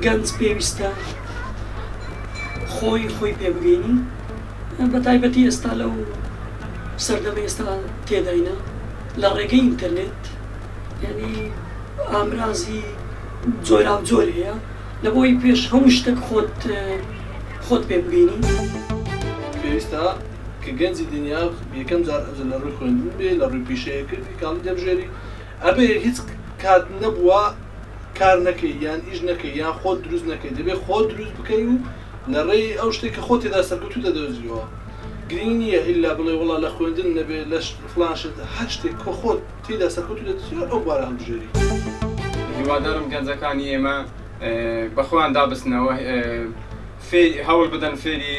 گەنج پێویستە خۆی پێبگەینی بە تایبەتی ئێستا لەو سەردەمە ئێستا تێداینە لە ڕێگەی ئینتەرنێت یعنی ئامرازی جۆر هەیە لە بۆی پێش هەموو شتێک خۆت پێبگەینی پێویستە کە گەنجی دنیا یەکەم جار لە ڕووی خوێندن بێ لە ڕووی پیشەیەکردی کاڵی دەبژێری ئەبێ هیچ کات نەبووە کار نەکەی یان ئیش نەکەی یان خۆت دروست نەکەی دەبێت خۆت دروست بکەی و لە ڕێی ئەو شتێک کە خۆ تێدا سەرکەوتو دەدۆزیەوە گرنگ نییە ئیلا بڵێ وڵا لە خوێندن نەبێت لە فڵان شت هەر شتێک کە خۆت تێدا سەرکەوتو دەدۆزیەوە ئەو بارە هەڵبژێری هیوادارم گەنجەکانی ئێمە بەخۆیان دابستنەوە هەوڵ بدەن فێری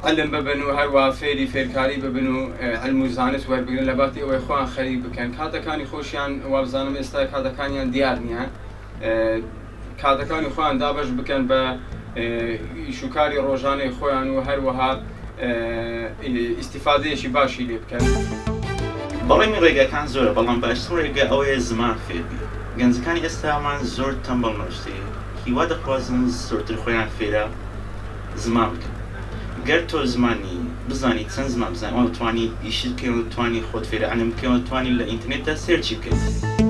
علم ببن و هەروە فێری فێرکاری ببن و علم و زانست وەربگرن لە باتی ئەوەی خۆیان خەریک بکەن کاتەکانی خۆشیان وابزانم ئێستا کاتەکانیان دیار نییە کاتەکانی خۆیان دابش بکەن بە ئیشوکاری ڕۆژانەی خۆیان و هەروەها ئیستیفادەیەکی باشی لێ بکەن بەڵێمی ڕێگەکان زۆرە بەڵام باشترین ڕێگە ئەوەیە زمان فێربی گەنجەکانی ئێستامان زۆر تەمبەڵ نەشتەیە هیوا دەخوازن زۆرتر خۆیان فێرە زمان بکەن گەر تۆ زمانی بزانی چەند زمان بزانیەوە توانی ئیشت بکەی و توانی خۆت فێرە عەلم بکەی و توانی لە ئینتەرنێتدا سێرچی بکەیت